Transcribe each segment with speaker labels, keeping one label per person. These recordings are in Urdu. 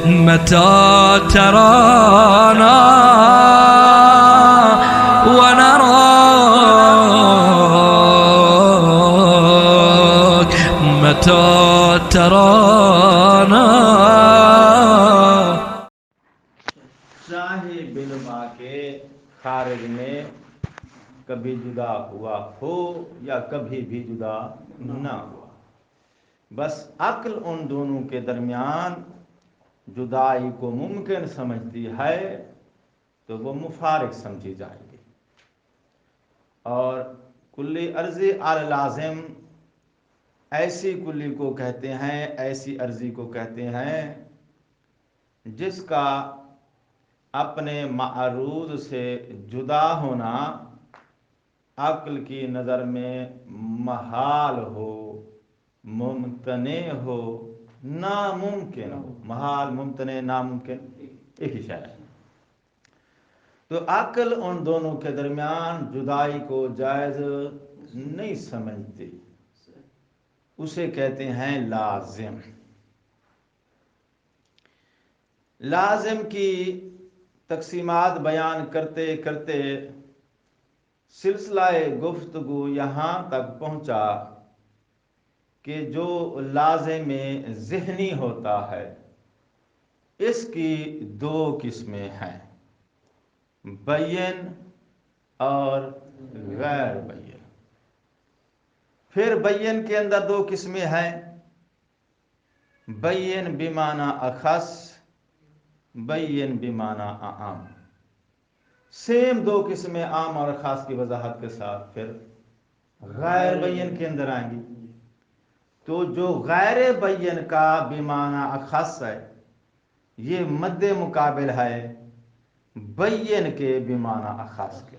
Speaker 1: متى ترانا ونراك متى ترانا.
Speaker 2: چاہے بلوا کے خارج میں کبھی جدا ہوا ہو یا کبھی بھی جدا نہ ہوا، بس عقل ان دونوں کے درمیان جدائی کو ممکن سمجھتی ہے تو وہ مفارق سمجھی جائے گی. اور کلی عرضی علی لازم ایسی کلی کو کہتے ہیں، ایسی عرضی کو کہتے ہیں جس کا اپنے معروض سے جدا ہونا عقل کی نظر میں محال ہو، ممتنع ہو، ناممکن ہو. محال، ممتنع، ناممکن ایک ہی شے ہے. تو عقل ان دونوں کے درمیان جدائی کو جائز نہیں سمجھتی، اسے کہتے ہیں لازم. لازم کی تقسیمات بیان کرتے کرتے سلسلہ گفتگو یہاں تک پہنچا کہ جو لازم ذہنی ہوتا ہے اس کی دو قسمیں ہیں، بین اور غیر بین. پھر بین کے اندر دو قسمیں ہیں، بین بمعنی اخص، بین بمعنی اعم. سیم دو قسمیں عام اور خاص کی وضاحت کے ساتھ پھر غیر بین کے اندر آئیں گی. تو جو غیر بین کا بمعنی اخص ہے یہ مد مقابل ہے بین کے بمعنی اخص کے،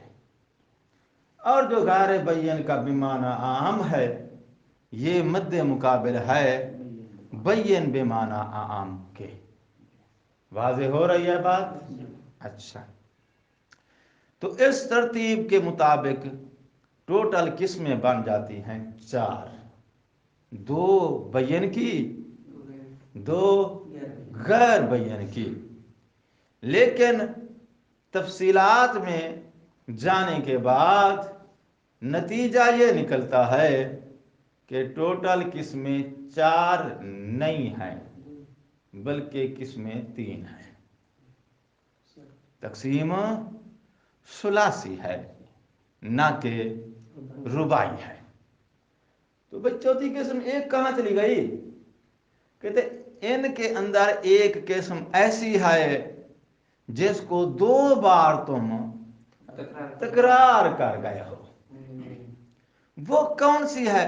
Speaker 2: اور جو غیر بین کا بمعنی عام ہے یہ مد مقابل ہے بین بمعنی عام کے. واضح ہو رہی ہے بات؟ اچھا، تو اس ترتیب کے مطابق ٹوٹل قسمیں بن جاتی ہیں چار، دو بین کی، دو غیر بین کی. لیکن تفصیلات میں جانے کے بعد نتیجہ یہ نکلتا ہے کہ ٹوٹل قسمیں چار نہیں ہیں بلکہ قسمیں تین ہیں. تقسیم ثلاثی ہے نہ کہ رباعی ہے. تو بھئی چوتھی قسم ایک کہاں چلی گئی؟ کہتے ان کے اندر ایک قسم ایسی ہے جس کو دو بار تم تکرار کر گئے ہو. وہ کون سی ہے؟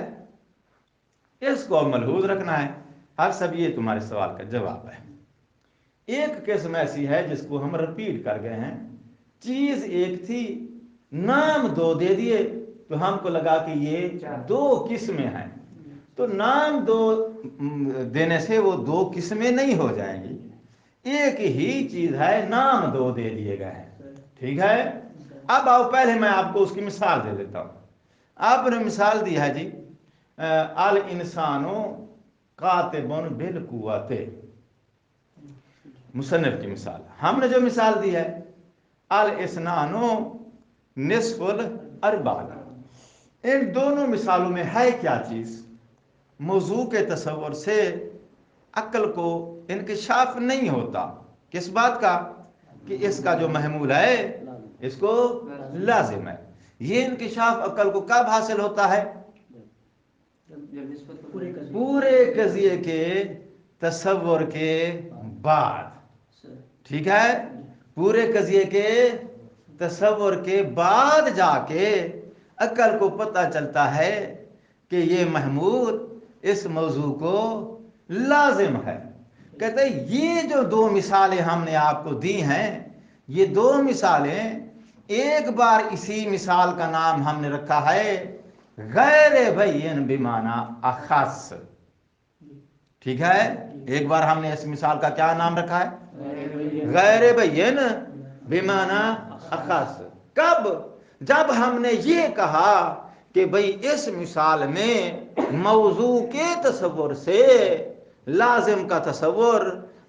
Speaker 2: اس کو ملحوظ رکھنا ہے. اب سب یہ تمہارے سوال کا جواب ہے. ایک قسم ایسی ہے جس کو ہم رپیٹ کر گئے ہیں، چیز ایک تھی، نام دو دے دیے تو ہم کو لگا کہ یہ دو قسمیں ہیں. تو نام دو دینے سے وہ دو قسمیں نہیں ہو جائیں گی، ایک ہی چیز ہے، نام دو دے دیے گئے ہیں. ٹھیک ہے؟ اب آؤ پہلے میں آپ کو اس کی مثال دے دیتا ہوں. آپ نے مثال دی ہے جی الانسان کاتب بالقوت، مصنف کی مثال. ہم نے جو مثال دی ہے الاسنان نصف الاربع، ان دونوں مثالوں میں ہے کیا چیز؟ موضوع کے تصور سے عقل کو انکشاف نہیں ہوتا. کس بات کا؟ کہ اس کا جو محمول ہے اس کو لازم ہے. یہ انکشاف عقل کو کب حاصل ہوتا ہے؟ پورے قضیے کے تصور کے بعد. ٹھیک ہے؟ پورے قضیے کے تصور کے بعد جا کے عقل کو پتہ چلتا ہے کہ یہ محمول اس موضوع کو لازم ہے. کہتے ہیں یہ جو دو مثالیں ہم نے آپ کو دی ہیں، یہ دو مثالیں، ایک بار اسی مثال کا نام ہم نے رکھا ہے غیر بین بمعنی اخص. ٹھیک ہے؟ ایک بار ہم نے اس مثال کا کیا نام رکھا ہے؟ غیر بین بمعنی اخص. کب؟ جب ہم نے یہ کہا کہ بھئی اس مثال میں موضوع کے تصور سے لازم کا تصور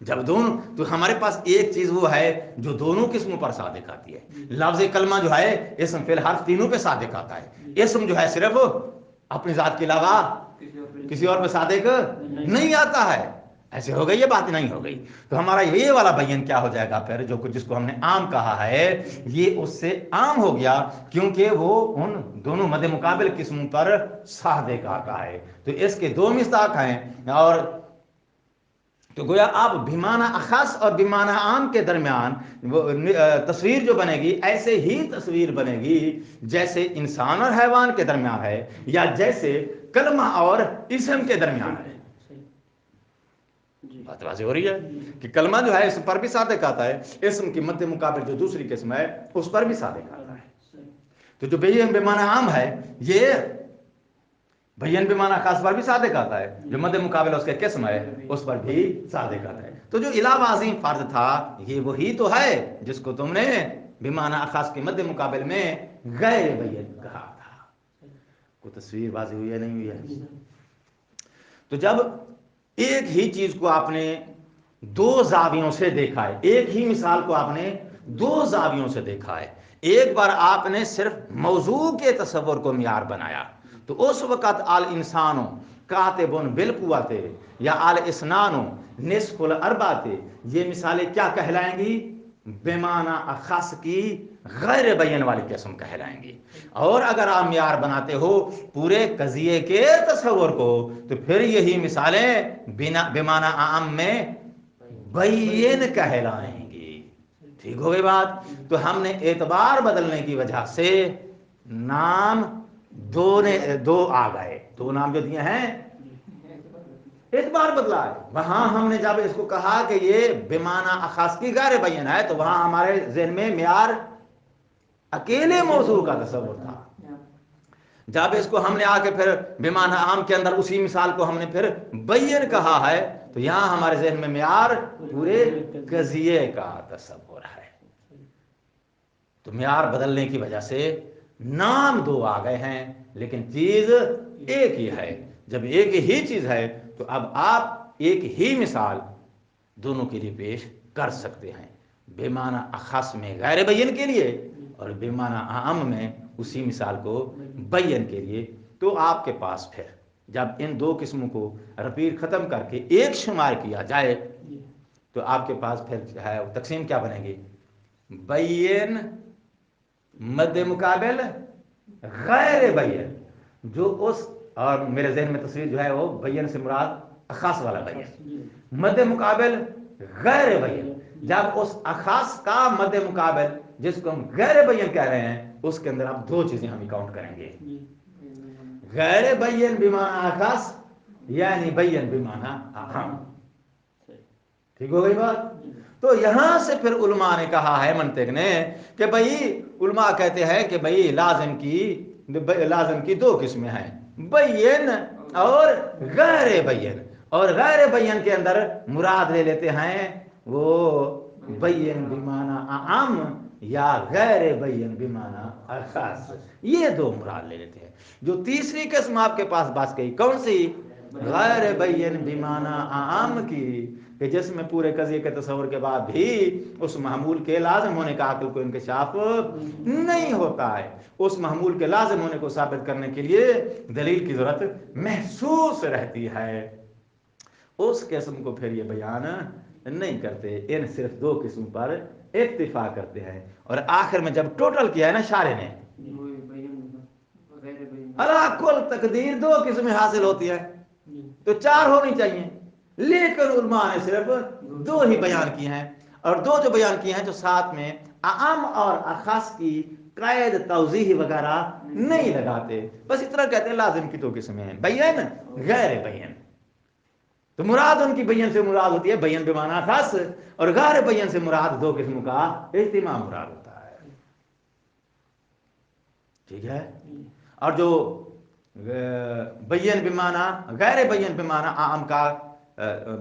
Speaker 2: جب دونوں، تو ہمارے پاس ایک چیز وہ ہے جو دونوں قسموں پر صادق آتی ہے. لفظ کلمہ جو ہے اسم فی الحرف تینوں پہ صادق آتا ہے. اسم جو ہے صرف اپنی ذات کے علاوہ کسی اور پہ صادق نہیں آتا ہے. ایسے ہو گئی یہ بات نہیں ہو گئی. تو ہمارا یہ والا بیان کیا ہو جائے گا پھر، جو جس کو ہم نے عام کہا ہے یہ اس سے عام ہو گیا، کیونکہ وہ ان دونوں مد مقابل قسموں پر صادق آتا ہے. تو اس کے دو مصداق ہیں. اور تو گویا اب بمعنی اخص اور بمعنی عام کے درمیان وہ تصویر جو بنے گی ایسے ہی تصویر بنے گی جیسے انسان اور حیوان کے درمیان ہے، یا جیسے کلمہ اور اسم کے درمیان ہے. بات واضح ہو رہی ہے کہ کلمہ جو ہے اس پر بھی صادق آتا ہے، اسم کی مد مقابل جو دوسری قسم ہے اس پر بھی صادق آتا ہے. تو جو بیان بمعنی عام ہے یہ بیان بمعنی خاص پر بھی صادق آتا ہے، جو مد مقابل اس کے قسم ہے اس پر بھی صادق آتا ہے. تو جو علاوہ عظیم فرض تھا یہ وہی تو ہے جس کو تم نے بمعنی خاص کے مد مقابل میں غیر بیان کہا تھا. کوئی تصویر واضح ہوئی ہے نہیں ہوئی ہے؟ تو جب ایک ہی چیز کو آپ نے دو زاویوں سے دیکھا ہے، ایک ہی مثال کو آپ نے دو زاویوں سے دیکھا ہے، ایک بار آپ نے صرف موضوع کے تصور کو معیار بنایا، تو اس وقت آل انسانوں کاتبن بالقوت یا آل اسنانوں نصف الاربعۃ، یہ مثالیں کیا کہلائیں گی؟ بمعنی اخص کی غیر بیان والی قسم کہلائیں گی. اور اگر آپ معیار بناتے ہو پورے قضیے کے تصور کو تو پھر یہی مثالیں بمعنی عام میں بیان کہلائیں گی. ٹھیک ہو گئی بات؟ تو ہم نے اعتبار بدلنے کی وجہ سے نام دو آ گئے. دو نام جو دیے ہیں اعتبار بدلا ہے. وہاں ہم نے جب اس کو کہا کہ یہ بمعنی اخص کی غیر بیان ہے تو وہاں ہمارے ذہن میں معیار اکیلے موضوع کا تصور تھا. جب اس کو ہم نے آ کے پھر بمعنی عام کے اندر اسی مثال کو ہم نے پھر بیان کہا ہے تو یہاں ہمارے ذہن میں معیار پورے قضیے کا تصور ہے. تو معیار بدلنے کی وجہ سے نام دو آ گئے ہیں لیکن چیز ایک ہی ہے. جب ایک ہی چیز ہے تو اب آپ ایک ہی مثال دونوں کے لیے پیش کر سکتے ہیں، بمعنی اخص میں غیر بیان کے لیے اور بمعنی عام میں اسی مثال کو بیان کے لیے. تو آپ کے پاس پھر جب ان دو قسموں کو رپیٹ ختم کر کے ایک شمار کیا جائے تو آپ کے پاس پھر ہے تقسیم کیا بنے گی؟ بیان مد مقابل غیر بیان. جو اس اور میرے ذہن میں تصویر جو ہے وہ بیان سے مراد اخاص والا بیان، مد مقابل غیر بیان. جب اس اخاص کا مد مقابل جس کو ہم غیر بیان کہہ رہے ہیں اس کے اندر آپ دو چیزیں ہم کاؤنٹ کریں گے، غیر بیان بمعنی اخاص یعنی بیان بمعنی اہم. ٹھیک ہو گئی بات؟ تو یہاں سے پھر علماء نے کہا ہے منطق نے کہ بھئی علماء کہتے ہیں کہ بھئی لازم کی دو قسمیں ہیں، بیان اور غیر بیان. اور غیر بیان کے اندر مراد لے لیتے ہیں وہ بیان بمعنی اعم یا غیر بیان بمعنی خاص، یہ دو مراد لے لیتے ہیں. جو تیسری قسم آپ کے پاس بات کہی کون سی؟ غیر بیان بمعنی اعم کی، کہ جس میں پورے قضیے کے تصور کے بعد بھی اس محمول کے لازم ہونے کا عقل کو انکشاف نہیں ہوتا ہے. اس محمول کے لازم ہونے کو ثابت کرنے کے لیے دلیل کی ضرورت محسوس رہتی ہے. اس قسم کو پھر یہ بیان نہیں کرتے، ان صرف دو قسم پر اکتفا کرتے ہیں. اور آخر میں جب ٹوٹل کیا ہے نا شارح نے، اللہ کل تقدیر دو قسمیں حاصل ہوتی ہیں تو چار ہونی چاہیے، لیکن علماء نے صرف دو ہی بیان کی ہیں. اور دو جو بیان کی ہیں تو ساتھ میں اعم اور اخص کی قید توضیح وغیرہ نہیں لگاتے، بس اتنا کہتے ہیں لازم کی دو قسمیں ہیں، بیان غیر بیان. تو مراد ان کی بیان سے مراد ہوتی ہے بیان بمعنی خاص، اور غیر بیان سے مراد دو قسموں کا اجتماع مراد ہوتا ہے. ٹھیک ہے؟ اور جو بیان بمعنی غیر بیان بمعنی عام کا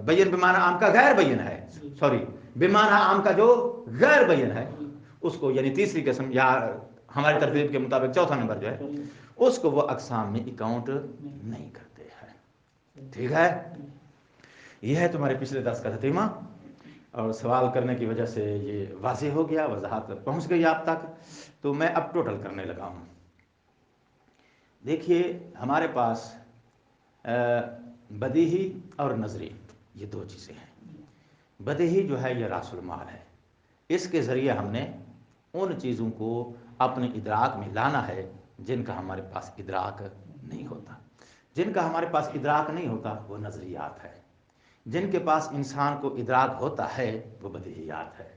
Speaker 2: بیان بمعنی عام کا غیر بیان ہے، سوری بمعنی عام کا جو غیر بیان ہے اس کو یعنی تیسری قسم یا ہماری ترتیب کے مطابق چوتھا نمبر جو ہے اس کو وہ اقسام میں اکاؤنٹ نہیں کرتے ہیں. ٹھیک ہے؟ یہ ہے تمہارے پچھلے درس کا تتمہ. اور سوال کرنے کی وجہ سے یہ واضح ہو گیا، وضاحت پہنچ گئی آپ تک، تو میں اب ٹوٹل کرنے لگا ہوں۔ دیکھیے ہمارے پاس بدیہی اور نظری یہ دو چیزیں ہیں۔ بدیہی جو ہے یہ راس المال ہے، اس کے ذریعے ہم نے ان چیزوں کو اپنے ادراک میں لانا ہے جن کا ہمارے پاس ادراک نہیں ہوتا۔ جن کا ہمارے پاس ادراک نہیں ہوتا وہ نظریات ہے، جن کے پاس انسان کو ادراک ہوتا ہے وہ بدیہیات ہے۔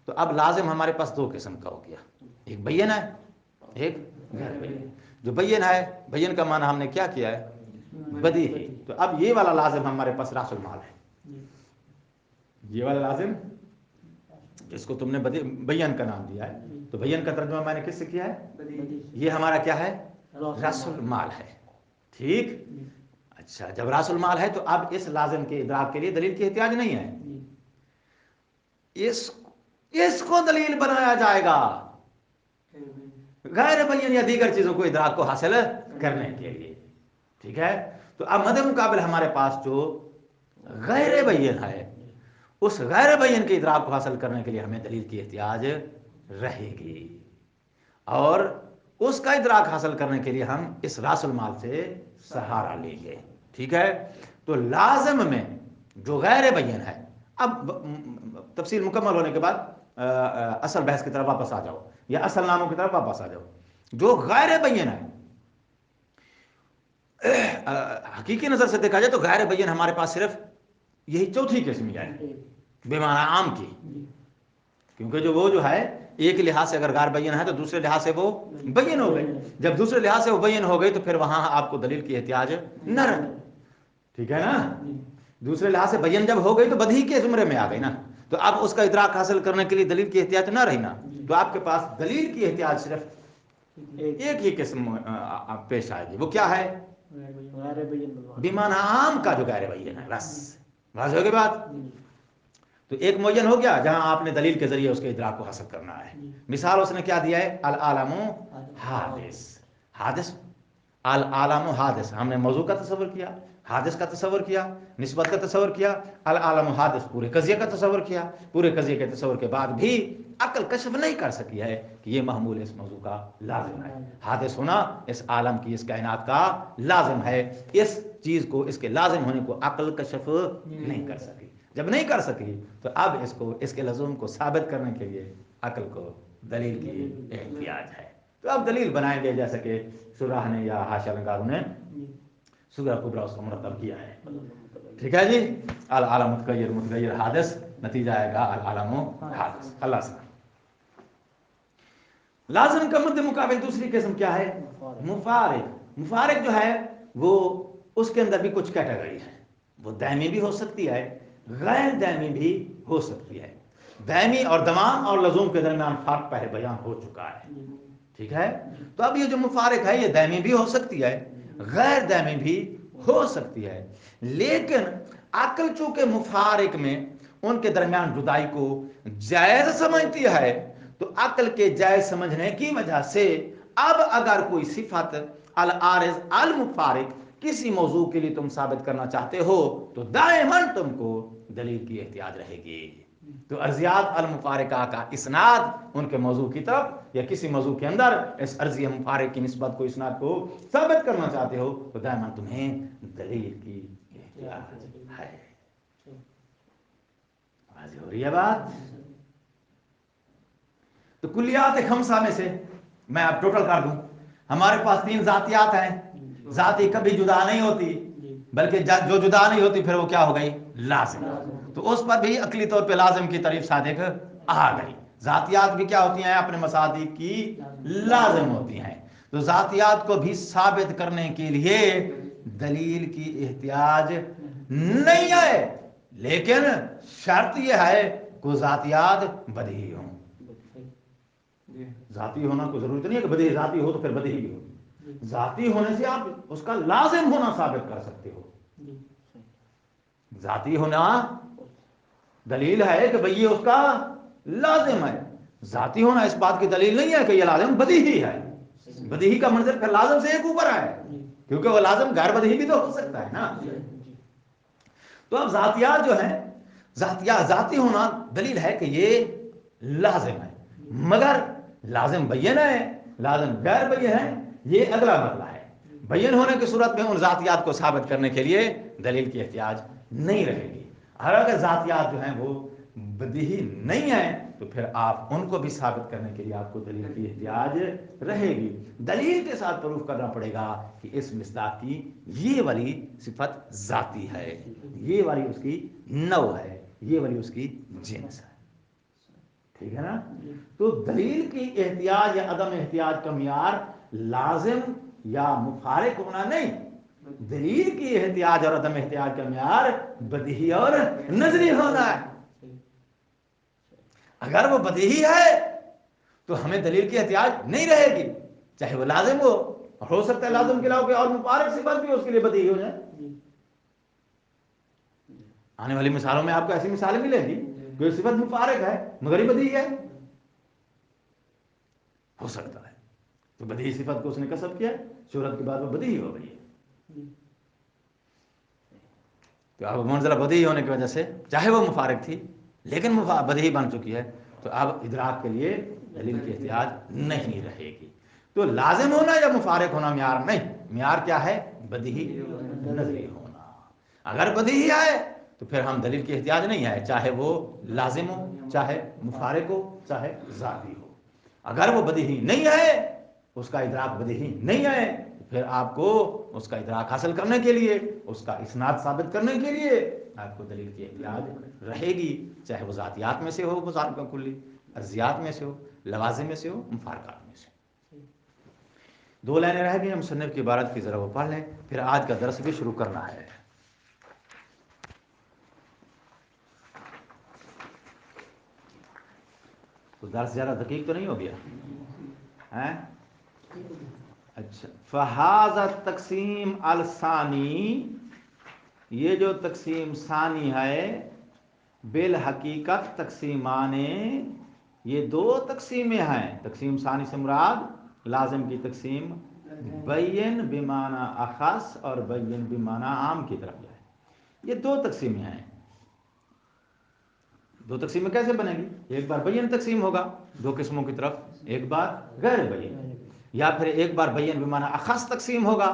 Speaker 2: تو اب لازم ہمارے پاس دو قسم کا ہو گیا، ایک بین ہے، ایک غیر بین۔ جو بین ہے، بین کا معنی ہم نے کیا کیا ہے؟ بدیہی۔ تو اب یہ والا لازم ہمارے پاس راس المال ہے، یہ والا لازم جس کو تم نے بین کا نام دیا ہے، تو بین کا ترجمہ میں نے کس سے کیا ہے؟ یہ ہمارا کیا ہے؟ راس المال ہے، ٹھیک؟ اچھا، جب راس المال ہے تو اب اس لازم کے ادراک کے لیے دلیل کی احتیاج نہیں ہے، اس کو دلیل بنایا جائے گا غیر بین یا دیگر چیزوں کو ادراک کو حاصل کرنے کے لیے، ٹھیک ہے؟ تو اب مد مقابل ہمارے پاس جو غیر بین ہے، اس غیر بین کے ادراک کو حاصل کرنے کے لیے ہمیں دلیل کی احتیاج رہے گی، اور اس کا ادراک حاصل کرنے کے لیے ہم اس راس المال سے سہارا لیں گے، ٹھیک ہے؟ تو لازم میں جو غیر بین ہے، اب تفصیل مکمل ہونے کے بعد اصل بحث کی طرف واپس آ جاؤ یا اصل ناموں کی طرف واپس آ جاؤ۔ جو غیر بین ہے حقیقی نظر سے دیکھا جائے تو غیر بین ہمارے پاس صرف یہی چوتھی قسم ہے بے معنی عام کی، کیونکہ وہ جو ہے ایک لحاظ سے اگر غیر بین ہے تو دوسرے لحاظ سے وہ بین ہو گئی، جب دوسرے لحاظ سے وہ بین ہو گئی تو پھر وہاں آپ کو دلیل کی احتیاج نہ رہے، ٹھیک ہے نا؟ دوسرے لحاظ سے بین جب ہو گئی تو بدیہی کے زمرے میں آ گئی نا، تو اب اس کا ادراک حاصل کرنے کے لیے دلیل کی احتیاج نہ رہی نا، تو آپ کے پاس دلیل کی احتیاج صرف ایک ہی قسم پیش آئے گی، وہ کیا ہے؟ بیمانہ عام کا جو غیر بین ہے، بس واضح ہو گئی بات؟ تو ایک معین ہو گیا جہاں آپ نے دلیل کے ذریعے اس کے ادراک کو حاصل کرنا ہے۔ مثال اس نے کیا دیا ہے؟ العالم حادث، حادث، العالم حادث، ہم نے موضوع کا تصور کیا، حادث کا تصور کیا، نسبت کا تصور کیا، العالم حادث پورے قضیے کا تصور کیا، پورے قضیے کے تصور کے بعد بھی عقل کشف نہیں کر سکی ہے کہ یہ محمول اس موضوع کا لازم ہے، حادث ہونا اس عالم کی، اس کائنات کا لازم ہے، اس چیز کو، اس کے لازم ہونے کو عقل کشف نہیں کر سکی۔ جب نہیں کر سکی تو اب اس کے لزوم کو ثابت کرنے کے لیے عقل کو دلیل کی احتیاج ہے۔ تو اب دلیل بنائیں گے جیسا کہ شراح نے یا حاشیہ نگاروں نے سورہ کبریٰ اس کو مرتب کیا ہے، ٹھیک ہے جی؟ العالم متغیر، متغیر حادث، نتیجہ آئے گا العالم حادث۔ اللہ سے لازم کا مد مقابل دوسری قسم کیا ہے؟ مفارق۔ مفارق جو ہے وہ اس کے اندر بھی کچھ کیٹیگری ہے، وہ دائمی بھی ہو سکتی ہے، غیر دائمی بھی ہو سکتی ہے۔ دائمی اور دوام اور لزوم کے درمیان فرق پہلے بیان ہو چکا ہے، ٹھیک ہے؟ تو اب یہ جو مفارق ہے یہ دائمی بھی ہو سکتی ہے، غیر دائمی بھی ہو سکتی ہے، لیکن عقل چونکہ مفارق میں ان کے درمیان جدائی کو جائز سمجھتی ہے، تو عقل کے جائز سمجھنے کی وجہ سے اب اگر کوئی صفت العارض المفارق کسی موضوع کے لیے تم ثابت کرنا چاہتے ہو تو دائماً تم کو دلیل کی احتیاج رہے گی۔ تو ارضیات المفارقہ کا اسناد ان کے موضوع کی طرف یا کسی موضوع کے اندر اس ارضی مفارق کی نسبت کو، اسناد کو ثابت کرنا چاہتے ہو تو دائماً تمہیں دلیل کی احتیاج ہے۔ واضح ہو رہی ہے بات؟ تو کلیات خمسہ میں سے میں اب ٹوٹل کر دوں، ہمارے پاس 3 ذاتیات ہیں، ذاتی کبھی جدا نہیں ہوتی، بلکہ جو جدا نہیں ہوتی پھر وہ کیا ہو گئی؟ لازم۔ تو اس پر بھی عقلی طور پہ لازم کی تعریف صادق آ گئی۔ ذاتیات بھی کیا ہوتی ہیں؟ اپنے مصادیق کی لازم ہوتی ہیں۔ تو ذاتیات کو بھی ثابت کرنے کے لیے دلیل کی احتیاج نہیں ہے، لیکن شرط یہ ہے کہ ذاتیات بدیہی ہوں۔ ذاتی ہونا کوئی ضرورت نہیں ہے کہ بدیہی ذاتی ہو تو پھر بدیہی بھی ہو، ذاتی ہونے سے آپ اس کا لازم ہونا ثابت کر سکتے ہو۔ ذاتی ہونا دلیل ہے کہ بھئی یہ اس کا لازم ہے، ذاتی ہونا اس بات کی دلیل نہیں ہے کہ یہ لازم بدیہی ہے۔ بدیہی کا منظر پھر لازم سے ایک اوپر ہے، کیونکہ وہ لازم غیر بدیہی بھی تو ہو سکتا ہے نا۔ تو اب ذاتیات جو ہیں ذاتی ہونا دلیل ہے کہ یہ لازم ہے، مگر لازم بین ہے، لازم غیر بین ہے، یہ اگلا مسئلہ ہے۔ بین ہونے کی صورت میں ان ذاتیات کو ثابت کرنے کے لیے دلیل کی احتیاج نہیں رہے گی، اور اگر ذاتیات جو ہیں وہ بدیہی نہیں ہیں تو پھر آپ ان کو بھی ثابت کرنے کے لیے آپ کو دلیل کی احتیاج رہے گی۔ دلیل کے ساتھ پروف کرنا پڑے گا کہ اس مصداق کی یہ والی صفت ذاتی ہے، یہ والی اس کی نوع ہے، یہ والی اس کی جنس ہے، ٹھیک ہے نا؟ تو دلیل کی احتیاج یا عدم احتیاج کا معیار لازم یا مفارق ہونا نہیں، دلیل کی احتیاج اور عدم احتیاج کا معیار بدیہی اور نظری ہونا ہے۔ اگر وہ بدیہی ہے تو ہمیں دلیل کی احتیاج نہیں رہے گی، چاہے وہ لازم ہو سکتا ہے لازم کے علاوہ کوئی اور مفارق صفت بھی اس کے لیے بدیہی ہو جائے۔ آنے والی مثالوں میں آپ کو ایسی مثالیں ملیں گی، کوئی صفت مفارق ہے مگر ہی بدیہی ہے، ہو سکتا ہے تو بدیہی صفت کو اس نے کسب کیا، شہرت کے بعد وہ بدیہی ہو گئی ہے۔ تو اب منزلہ بدیہی ہونے کی وجہ سے چاہے وہ مفارق تھی لیکن بدیہی بن چکی ہے، تو اب ادراک کے لیے دلیل کی احتیاج نہیں رہے گی۔ تو لازم ہونا یا مفارق ہونا معیار نہیں، معیار کیا ہے؟ بدیہی نظری ہونا۔ اگر بدیہی ہے تو پھر ہم دلیل کی احتیاج نہیں ہے، چاہے وہ لازم ہو، چاہے مفارق ہو، چاہے ذاتی ہو۔ اگر وہ بدیہی نہیں ہے، اس کا ادراک بدیہی نہیں ہے، پھر آپ کو اس کا ادراک حاصل کرنے کے لیے، اس کا اسناد ثابت کرنے کے لیے آپ کو دلیل کی احتیاج رہے گی، چاہے وہ ذاتیات میں سے ہو، مذاکرہ کلی، ارضیات میں سے ہو، لوازم میں سے ہو، مفارقات میں سے۔ دو لائنیں رہ گئی، مصنف کی عبارت کی ذرا وہ پڑھ لیں، پھر آج کا درس بھی شروع کرنا ہے۔ تو درس زیادہ دقیق تو نہیں ہو گیا؟ اچھا، فہذا تقسیم الثانی، یہ جو تقسیم ثانی ہے، بالحقیقت تقسیمان، یہ دو تقسیمیں ہیں۔ تقسیم ثانی سے مراد لازم کی تقسیم بین بمعنی اخص اور بین بمعنی عام کی طرف جائے، یہ دو تقسیمیں ہیں۔ دو تقسیمیں کیسے بنے گی؟ ایک بار بین تقسیم ہوگا دو قسموں کی طرف، ایک بار غیر بین، یا پھر ایک بار بین بمعنی اخص تقسیم ہوگا،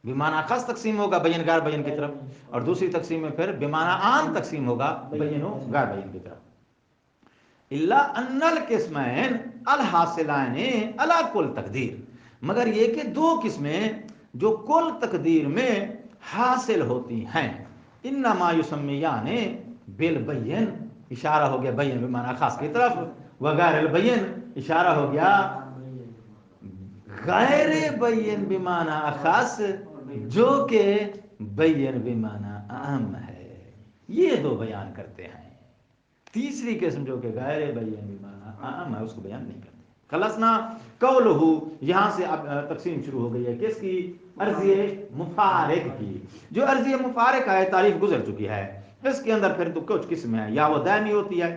Speaker 2: بمعنی اخص تقسیم ہوگا بین غیر بین کی طرف، اور دوسری تقسیم میں پھر بمعنی عام تقسیم ہوگا بین و غیر بین کی طرف۔ الا ان القسمین الحاصلین علی کل تقدیر، مگر یہ کہ دو قسمیں جو کل تقدیر میں حاصل ہوتی ہیں، انما یسمیان بالبین، اشارہ ہو گیا بین بمعنی خاص کی طرف، وغیر البین اشارہ ہو گیا غیر بین بمعنی خاص، جو کہ بین بمعنی عام ہے۔ یہ دو بیان کرتے ہیں، تیسری قسم جو کہ غیر بین بمعنی عام ہے اس کو بیان نہیں کرتے۔ خلصنا قولہ، یہاں سے اب تقسیم شروع ہو گئی ہے کس کی؟ عرضی مفارق کی۔ جو عرضی مفارق ہے تعریف گزر چکی ہے، اس کے اندر پھر تو کچھ قسمیں ہیں، یا وہ دائمی ہوتی ہے،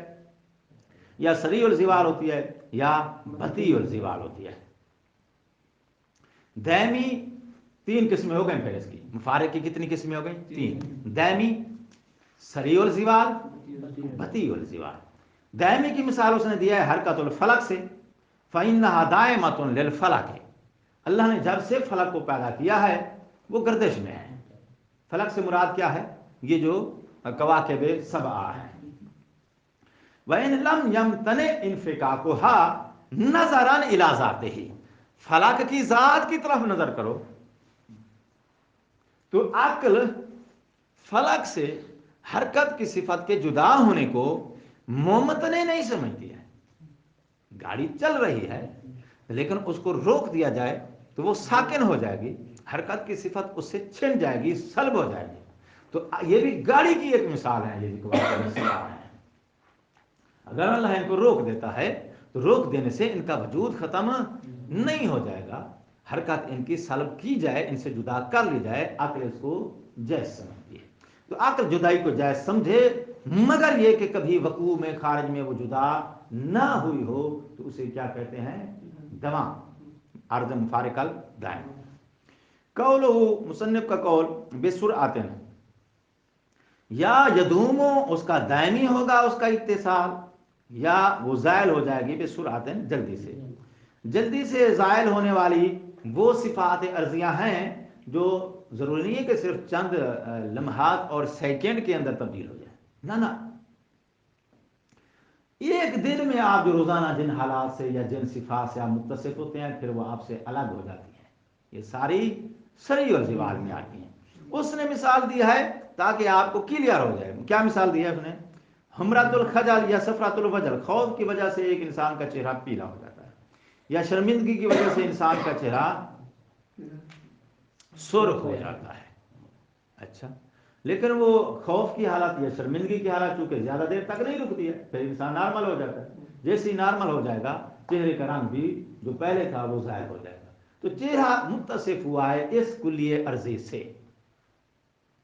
Speaker 2: یا سریع الزوال ہوتی ہے، یا بطیع الزوال ہوتی ہے۔ دائمی تین قسمیں ہو گئیں، پھر اس کی مفارق کی کتنی قسمیں ہو گئیں؟ تین، دائمی، سریع الزوال، بطیع الزوال۔ دائمی کی مثال اس نے دیا ہے حرکت الفلک سے، فإنها دائمۃ للفلک، اللہ نے جب سے فلک کو پیدا کیا ہے وہ گردش میں ہے۔ فلک سے مراد کیا ہے؟ یہ جو کواکب سبعہ ہیں۔ وَإِن لَمْ يَمْتَنِعْ انفِكَاكُهَا نَظَرًا إِلَى ذَاتِهِ، فلک کی ذات کی طرف نظر کرو تو عقل فلک سے حرکت کی صفت کے جدا ہونے کو ممتنع نہیں سمجھتی ہے۔ گاڑی چل رہی ہے لیکن اس کو روک دیا جائے تو وہ ساکن ہو جائے گی، حرکت کی صفت اس سے چھن جائے گی، سلب ہو جائے گی۔ تو یہ بھی گاڑی کی ایک مثال ہے، یہ اگر اللہ ان کو روک دیتا ہے تو روک دینے سے ان کا وجود ختم نہیں ہو جائے گا، حرکت ان کی سلب کی جائے، ان سے جدا کر لی جائے، عقل اس کو جائز سمجھتی ہے۔ تو عقل جدائی کو جائز سمجھے، مگر یہ کہ کبھی وقوع میں خارج میں وہ جدا نہ ہوئی ہو تو اسے کیا کہتے ہیں؟ دوام، عرض مفارق الدائم۔ قول مصنف کا قول بسرعت، یا یدومو اس کا دائمی ہوگا اس کا اتصال، یا وہ زائل ہو جائے گی بسرعت جلدی سے زائل ہونے والی وہ صفات ارضیہ ہیں جو ضروری نہیں ہے کہ صرف چند لمحات اور سیکنڈ کے اندر تبدیل ہو جائے، نہ ایک دن میں آپ جو روزانہ جن حالات سے یا جن صفات سے آپ متصف ہوتے ہیں پھر وہ آپ سے الگ ہو جاتی ہیں، یہ ساری سری اور زوال میں آتی ہیں۔ اس نے مثال دی ہے تاکہ آپ کو کلیئر ہو جائے، کیا مثال دی ہے اس نے؟ حمرۃ الخجل یا صفرۃ الوجل، خوف کی وجہ سے ایک انسان کا چہرہ پیلا ہو جاتا ہے، یا شرمندگی کی وجہ سے انسان کا چہرہ سرخ ہو جاتا ہے۔ اچھا، لیکن وہ خوف کی حالت یا شرمندگی کی حالت چونکہ زیادہ دیر تک نہیں رکتی ہے، پھر انسان نارمل ہو جاتا ہے، جیسے ہی نارمل ہو جائے گا چہرے کا رنگ بھی جو پہلے تھا وہ ظاہر ہو جائے گا۔ تو چہرہ متصف ہوا ہے اس کلیہ عرضی سے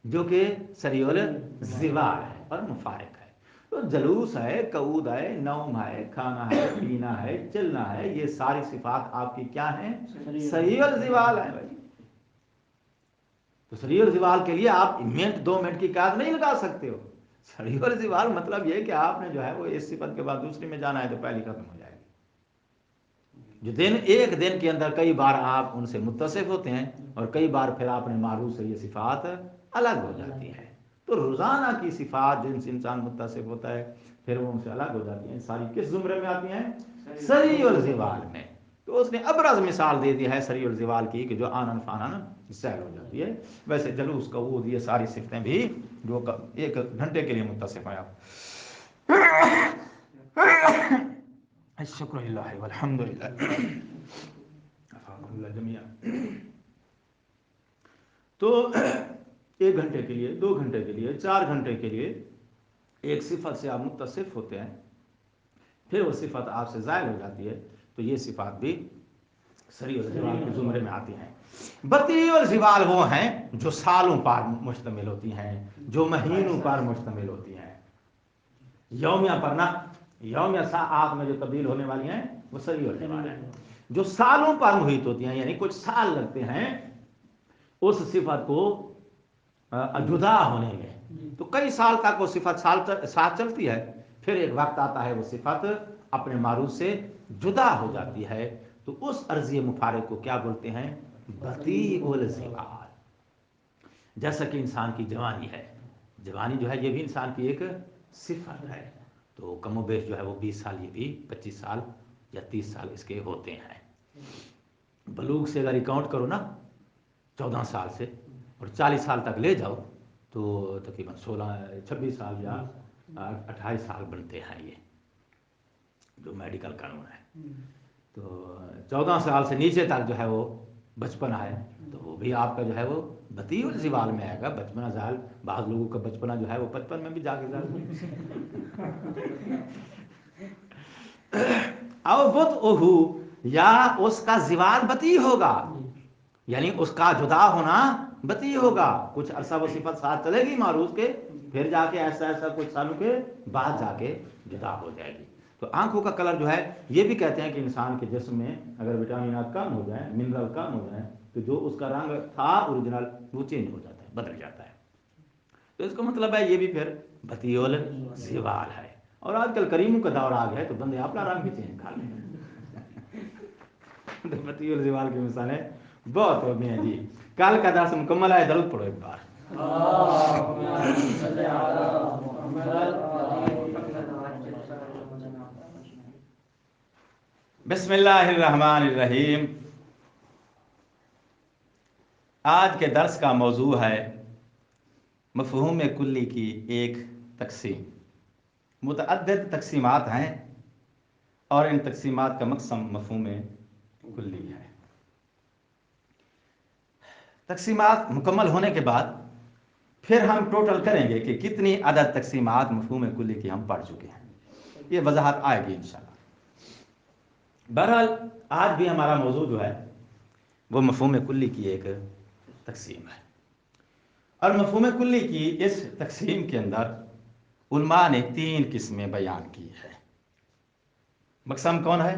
Speaker 2: جو کہ سریع الزوال ہے اور مفارق ہے۔ تو جلوس ہے، قعود ہے، نوم ہے، کھانا ہے، پینا ہے، چلنا ہے، یہ ساری صفات آپ کی کیا ہیں؟ سریع الزوال ہے بھائی۔ تو سریع الزوال کے لیے آپ منٹ 2 منٹ کی قید نہیں لگا سکتے ہو۔ سریع الزوال مطلب یہ کہ آپ نے جو ہے وہ اس صفت کے بعد دوسری میں جانا ہے تو پہلی ختم ہو جائے گی۔ جو دن ایک دن کے اندر کئی بار آپ ان سے متصف ہوتے ہیں اور کئی بار پھر آپ نے معروف سے یہ صفات الگ ہو جاتی ہے۔ تو روزانہ کی صفات جن سے انسان متصف ہوتا ہے پھر وہ ان سے الگ ہو جاتی ہیں، ساری کس زمرے میں آتی ہیں؟ سریع الزوال میں۔ تو اس نے ابرز مثال دے دی ہے سریع الزوال کی کہ جو آنن فانن سیل ہو جاتی ہے۔ ویسے جلوس، قعود، یہ ساری صفتیں بھی جو ایک گھنٹے کے لیے متصف ہیں آپ۔ الشکر للہ والحمد للہ جميعا۔ تو 1 گھنٹے کے لیے، 2 گھنٹے کے لیے، 4 گھنٹے کے لیے ایک صفت سے آپ متصف ہوتے ہیں، پھر وہ صفت آپ سے زائل ہو جاتی ہے، تو یہ صفات بھی سریع الزوال کے زمرے میں آتی ہیں۔ بطیع الزوال وہ ہیں جو سالوں پر مشتمل ہوتی ہیں، جو مہینوں پر مشتمل ہوتی ہیں، یومیہ پر نہ، یومیہ ساعات میں جو تبدیل ہونے والی ہیں وہ سریع الزوال ہیں۔ جو سالوں پر محیط ہوتی ہیں، یعنی کچھ سال لگتے ہیں اس صفت کو جدا ہونے میں، تو کئی سال تک وہ صفت ساتھ چلتی ہے، پھر ایک وقت آتا ہے وہ صفت اپنے معروف سے جدا ہو جاتی ہے، تو اس عرضی مفارق کو کیا بولتے ہیں؟ بطیع الزوال۔ جیسا کہ انسان کی جوانی ہے، جوانی جو ہے یہ بھی انسان کی ایک صفت ہے، تو کم و بیش جو ہے وہ 20 سال، یہ بھی 25 سال یا 30 سال اس کے ہوتے ہیں۔ بلوغ سے اگر اکاؤنٹ کرو نا 14 سال سے اور 40 سال تک لے جاؤ تو تقریباً 26 سال یا 28 سال بنتے ہیں، یہ جو میڈیکل قانون ہے۔ تو 14 سال سے نیچے تک جو ہے وہ بچپنا ہے، تو وہ بھی آپ کا جو ہے وہ بطیع الزوال میں آئے گا۔ بچپنا زال، بعض لوگوں کا بچپنا جو ہے وہ 55 میں بھی جا کے زال او بطئہ، یا اس کا زوال بطیع ہوگا، یعنی اس کا جدا ہونا بطیع ہوگا، کچھ عرصہ وہ صفت ساتھ چلے گی معروف کے، پھر جا کے ایسا ایسا کچھ سالوں کے بعد جا کے جدا ہو جائے گی۔ تو آنکھوں کا کلر جو ہے یہ بھی کہتے ہیں کہ انسان کے جسم میں اگر وٹامنات کم ہو جائیں، منرل کم ہو جائیں، تو جو اس کا رنگ تھا اوریجنل وہ چینج ہو جاتا ہے، بدل جاتا ہے۔ تو اس کا مطلب ہے یہ بھی پھر بطیع الزوال ہے۔ اور آج کل کریموں کا دور آ گیا ہے تو بندے اپنا رنگ بھی چینج کر لیں تو بطیع الزوال کی مثالیں بہت ہو گئی ہیں جی۔ کل کا درس مکمل ہے، درود پڑھو ایک بار۔ بسم اللہ الرحمن الرحیم۔ آج کے درس کا موضوع ہے مفہوم کلی کی ایک تقسیم۔ متعدد تقسیمات ہیں اور ان تقسیمات کا مقسم مفہوم کلی ہے۔ تقسیمات مکمل ہونے کے بعد پھر ہم ٹوٹل کریں گے کہ کتنی عدد تقسیمات مفہوم کلی کی ہم پڑھ چکے ہیں، یہ وضاحت آئے گی انشاءاللہ۔ بہرحال آج بھی ہمارا موضوع جو ہے وہ مفہوم کلی کی ایک تقسیم ہے، اور مفہوم کلی کی اس تقسیم کے اندر علماء نے 3 قسمیں بیان کی ہے۔ مقسم کون ہے؟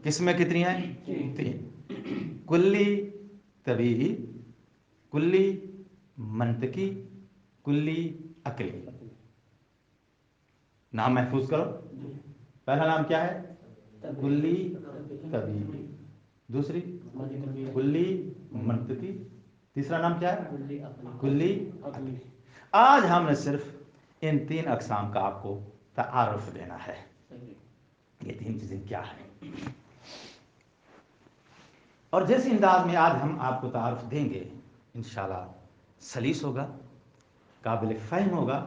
Speaker 2: قسمیں کتنی ہیں؟ 3، کلی طبیعی، کلی منطقی، کلی عقلی. نام محفوظ کرو. پہلا نام کیا ہے؟ کلی طبیعی. دوسری کلی منطقی. تیسرا نام کیا ہے؟ کلی عقلی. آج ہم نے صرف ان 3 اقسام کا آپ کو تعارف دینا ہے. یہ 3 چیزیں کیا ہیں، اور جس انداز میں آج ہم آپ کو تعارف دیں گے انشاءاللہ سلیس ہوگا، قابل فہم ہوگا.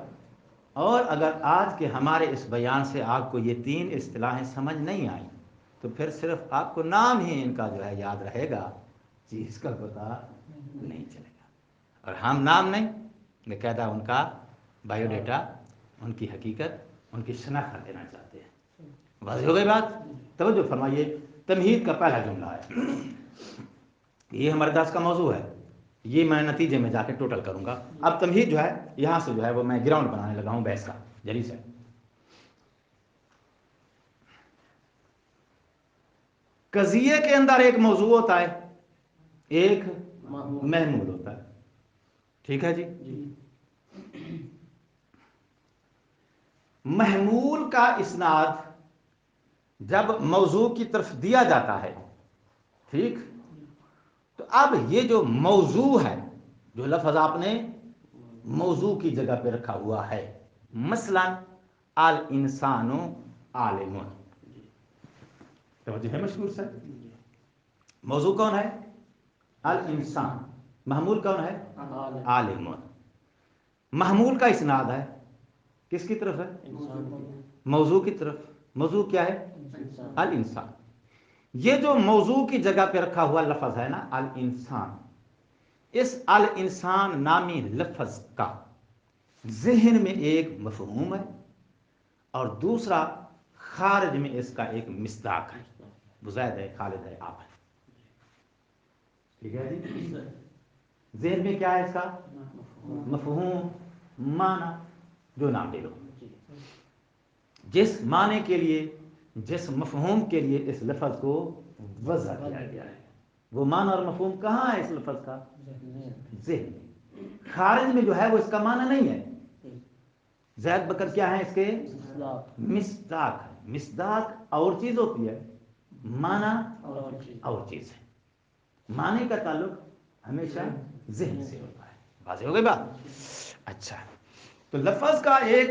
Speaker 2: اور اگر آج کے ہمارے اس بیان سے آپ کو یہ 3 اصطلاحیں سمجھ نہیں آئیں تو پھر صرف آپ کو نام ہی ان کا جو ہے یاد رہے گا، چیز کا پتہ نہیں چلے گا. اور ہم نام نہیں، باقاعدہ ان کا بایو ڈیٹا، ان کی حقیقت، ان کی شناخت دینا چاہتے ہیں. واضح ہو گئی بات؟ توجہ فرمائیے. تمہید کا پہلا جملہ ہے، یہ ہمارے درس کا موضوع ہے. یہ میں نتیجے میں جا کے ٹوٹل کروں گا. اب تمہید جو ہے یہاں سے جو ہے وہ میں گراؤنڈ بنانے لگا ہوں بحث کا جلدی سے. قضیے کے اندر ایک موضوع ہوتا ہے، ایک محمول ہوتا ہے. ٹھیک ہے جی؟ محمول کا اسناد جب موضوع کی طرف دیا جاتا ہے، ٹھیک، تو اب یہ جو موضوع ہے، جو لفظ آپ نے موضوع کی جگہ پہ رکھا ہوا ہے، مثلا الانسان عالم، توجہ ہے مشہور سے. موضوع کون ہے؟ الانسان. محمول کون ہے؟ عالم. محمول کا اسناد ہے کس کی طرف ہے؟ موضوع کی طرف. موضوع کیا ہے؟ الانسان. یہ جو موضوع کی جگہ پہ رکھا ہوا لفظ ہے نا الانسان، اس الانسان نامی لفظ کا ذہن میں ایک مفہوم ہے اور دوسرا خارج میں اس کا ایک مصداق ہے. زید ہے، خالد ہے، آپ ہے. ٹھیک ہے جی؟ ذہن میں کیا ہے اس کا؟ مفہوم، معنی، جو نام دے لو. جس معنی کے لیے، جس مفہوم کے لیے اس لفظ کو وضع کیا گیا ہے، وہ معنی اور مفہوم کہاں ہے اس لفظ کا؟ ذہن میں. خارج میں جو ہے وہ اس کا معنی نہیں ہے. زید بکر کیا ہے اس کے؟ مصداق ہے. مصداق اور چیز ہوتی ہے، معنی اور چیز ہے. معنی کا تعلق ہمیشہ ذہن سے ہوتا ہے. واضح ہو گئی بات؟ اچھا، تو لفظ کا ایک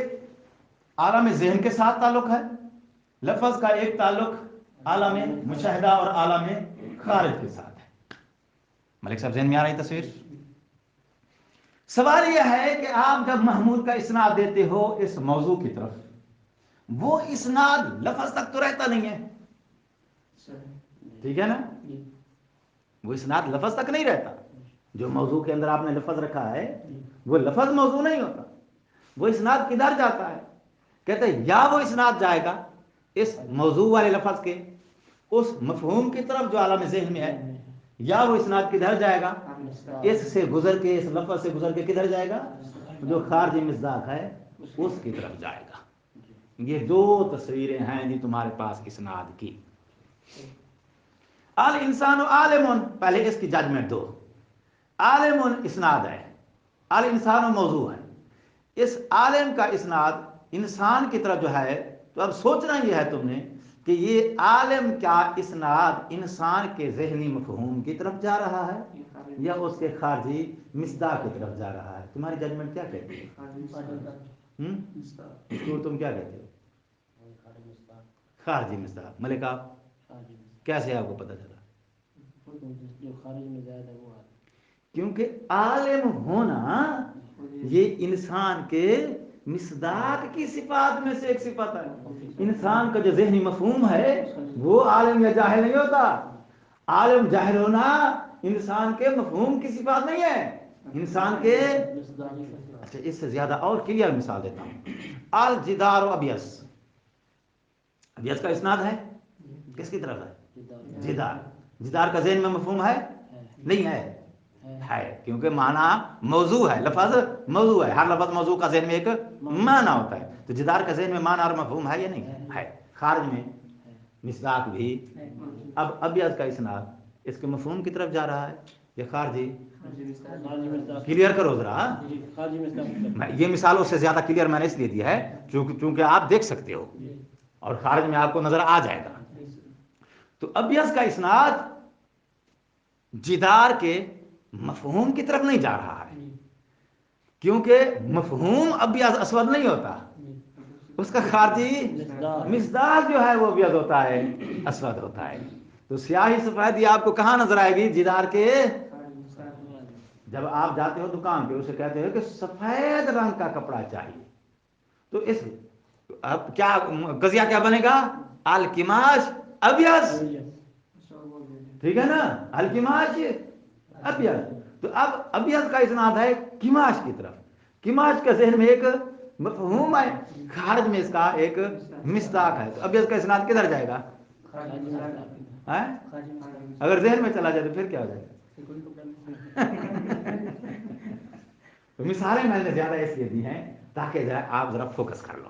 Speaker 2: عالم ذہن کے ساتھ تعلق ہے، لفظ کا ایک تعلق عالم مشاہدہ اور عالم خارج کے ساتھ ہے. ملک صاحب ذہن میں آ رہی تصویر؟ سوال یہ ہے کہ آپ جب محمول کا اسناد دیتے ہو اس موضوع کی طرف، وہ اسناد لفظ تک تو رہتا نہیں ہے. ٹھیک ہے نا؟ وہ اسناد لفظ تک نہیں رہتا. جو موضوع کے اندر آپ نے لفظ رکھا ہے وہ لفظ موضوع نہیں ہوتا. وہ اسناد کدھر جاتا ہے؟ کہتے ہیں یا وہ اسناد جائے گا اس موضوع والے لفظ کے اس مفہوم کی طرف جو عالم ذہن میں ہے، یا وہ اسناد کدھر جائے گا؟ اس سے گزر کے، اس لفظ سے گزر کے کدھر جائے گا؟ جو خارجی مصداق ہے اس کی طرف جائے گا. یہ 2 تصویریں ہیں جی تمہارے پاس اسناد کی. الانسان عالم، پہلے اس کی ججمنٹ دو. عالم اسناد ہے، الانسان موضوع ہے. اس عالم کا اسناد انسان کی طرف جو ہے، تو اب سوچنا یہ ہے تم نے کہ یہ عالم کا اسناد انسان کے ذہنی مفہوم کی طرف جا رہا ہے یا اس کے خارجی مصداق کی طرف جا رہا ہے. تمہاری ججمنٹ کیا کہتی ہے؟ تو تم کیا کہتے ہو؟ خارجی مصداق. ملک آپ کیسے آپ کو پتہ چلا؟ کیونکہ عالم ہونا یہ انسان کے مصداق کی صفات میں سے ایک صفت ہے. انسان کا جو ذہنی مفہوم ہے وہ عالم یا جاہل نہیں ہوتا. عالم جاہل ہونا انسان کے مفہوم کی صفات نہیں ہے، انسان کے. اچھا، اس سے زیادہ اور کلیئر مثال دیتا ہوں. الجدار و ابیض. ابیض کا اسناد ہے کس کی طرف ہے؟ جدار. جدار کا ذہن میں مفہوم ہے؟ نہیں ہے. ہے کیونکہ معنی موضوع ہے، لفظ موضوع ہے. ہر لفظ موضوع کا ذہن میں ایک معنی ہوتا ہے. تو جدار کا ذہن میں معنی اور مفہوم ہے یا نہیں ہے؟ خارج میں مصداق بھی. اب ابیض کا اسناد اس کے مفہوم کی طرف جا رہا ہے یہ خارجی کلیئر کرو ذرا. یہ مثالوں سے زیادہ کلیئر میں نے اس لیے دیا ہے چونکہ آپ دیکھ سکتے ہو اور خارج میں آپ کو نظر آ جائے گا. تو ابیض کا اسناد جدار کے مفہوم کی طرف نہیں جا رہا ہے کیونکہ مفہوم ابیض اسود نہیں ہوتا, اس کا خارجی مصداق جو ہے وہ ابیض ہوتا ہے, اسود ہوتا ہے. تو سیاہی سفیدی آپ کو کہاں نظر آئے گی؟ جدار کے. جب آپ جاتے ہو دکان پہ اسے کہتے ہو کہ سفید رنگ کا کپڑا چاہیے, تو اس اب کیا قضیہ کیا بنے گا؟ القماش ابیض. ٹھیک ہے نا, القماش ابیض. تو اب ابیض کا اسناد ہے قماش کی طرف. قماش کا ذہن میں ایک مفہوم ہے, خارج میں اس کا ایک مصداق ہے. تو ابیض کا اسناد کدھر جائے گا؟ اگر ذہن میں چلا جائے تو پھر کیا ہو جائے گا؟ تو مثالیں میں نے زیادہ اس لیے دی ہیں تاکہ آپ ذرا فوکس کر لو.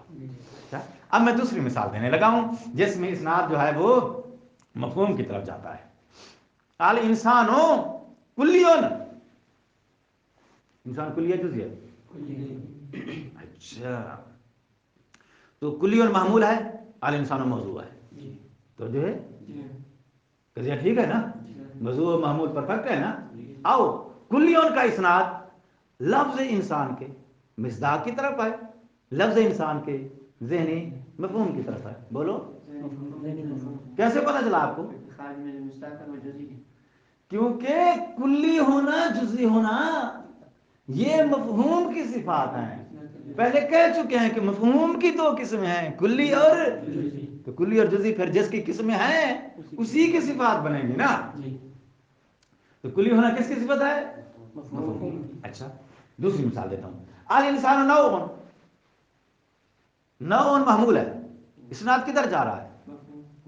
Speaker 2: اب میں دوسری مثال دینے لگا ہوں جس میں اسناد جو ہے وہ مفہوم کی طرف جاتا ہے. الانسان کلیون, انسان کلیہ جزیہ. اچھا, تو کلیون معمول ہے, الانسان موضوع ہے. تو جو ہے قضیہ ٹھیک ہے نا, موضوع و معمول پرفیکٹ ہے نا. آؤ کلیون کا اسناد لفظ انسان کے مصداق کی طرف ہے, لفظ انسان کے ذہنی مفہوم کی طرف ہے. بولو کیسے پتا چلا آپ کو؟ کیونکہ کلی ہونا جزئی ہونا یہ مفہوم کی صفات ہیں. پہلے کہہ چکے ہیں کہ مفہوم کی دو قسمیں ہیں, کلی اور تو کلی اور جزئی پھر جس کی قسمیں ہیں اسی کی صفات بنیں گی نا. تو کلی ہونا کس کی صفت ہے؟ مفہوم. اچھا دوسری مثال دیتا ہوں. الانسان نوع, نوع محمول ہے, اسناد کدھر جا رہا ہے؟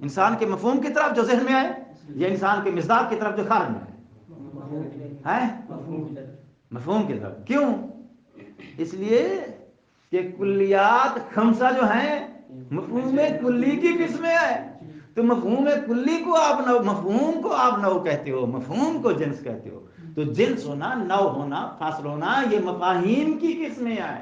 Speaker 2: انسان کے مفہوم کی طرف جو ذہن میں ہے, یا انسان کے مصداق کی طرف جو خارج میں ہے؟ مفہوم کی طرف. کیوں؟ اس لیے کہ کلیات خمسہ جو ہیں مفہوم کلی کی قسمیں ہیں. تو مفہوم کلی کو آپ نو, مفہوم کو آپ نو کہتے ہو, مفہوم کو جنس کہتے ہو. تو جنس ہونا, نو ہونا, فاصل ہونا یہ مفاہیم کی قسمیں ہیں.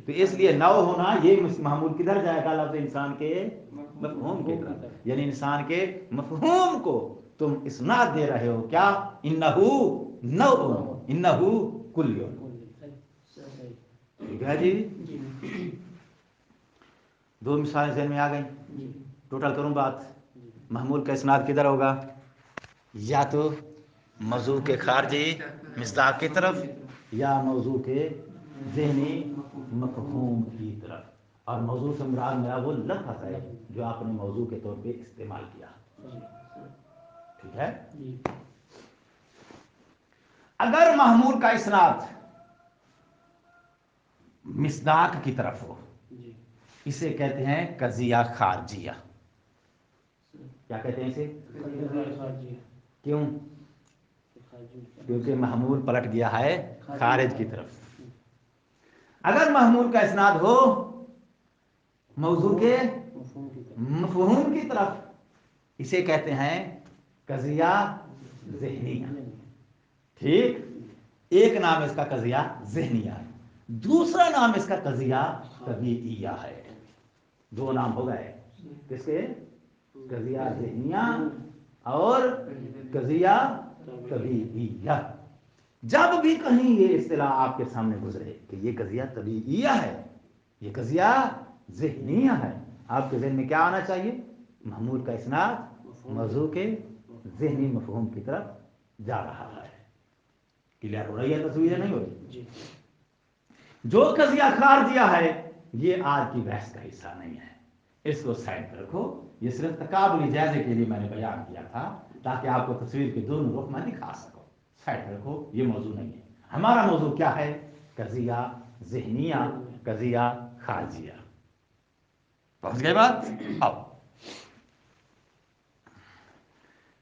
Speaker 2: تو اس لیے نو ہونا یہ معمول کدھر جائے گا؟ لفظ انسان کے مفہوم کی طرف. یعنی انسان کے مفہوم کو تم اسناد دے رہے ہو کیا؟ انہو نوع, انہو کلیون. ٹھیک ہے جی, دو مثالیں ذہن میں آ گئیں. ٹوٹل کروں بات, محمول کا اسناد کدھر ہوگا؟ یا تو موضوع کے خارجی مصداق کی طرف, یا موضوع کے ذہنی مفہوم کی طرف. اور موضوع سے مراد میرا وہ لفظ ہے جو آپ نے موضوع کے طور پہ استعمال کیا. ٹھیک ہے. اگر محمول کا اسناد مصداق کی طرف ہو اسے کہتے ہیں قضیہ خارجیہ. کیا کہتے ہیں اسے؟ کیوں؟ کیونکہ محمول پلٹ گیا ہے خارج کی طرف. اگر محمول کا اسناد ہو موضوع کے مفہوم کی طرف اسے کہتے ہیں قضیہ ذہنیہ. ٹھیک, ایک نام اس کا قضیہ ذہنیہ ہے, دوسرا نام اس کا قضیہ طبیعیہ ہے. دو نام ہو گئے کس کے؟ قضیہ ذہنیہ اور قضیہ طبیعیہ. جب بھی کہیں یہ اصطلاح آپ کے سامنے گزرے کہ یہ قضیہ طبیعیہ ہے, یہ قضیہ ذہنیہ ہے, آپ کے ذہن میں کیا آنا چاہیے؟ محمول کا اسناد موضوع کے ذہنی مفہوم کی طرف جا رہا ہے. کلیئر ہو رہی ہے تصویر؟ نہیں ہو رہی؟ جو قضیہ خارجیہ ہے یہ آج کی بحث کا حصہ نہیں ہے, اس کو سائڈ پہ رکھو. یہ صرف تقابلی جائزے کے لیے میں نے بیان کیا تھا تاکہ آپ کو تصویر کے دونوں رخ میں دکھا سکوں. سائڈ پہ رکھو, یہ موضوع نہیں ہے. ہمارا موضوع کیا ہے؟ قضیہ ذہنیہ, قضیہ خارجیہ. پہنچ گئے بات؟ اب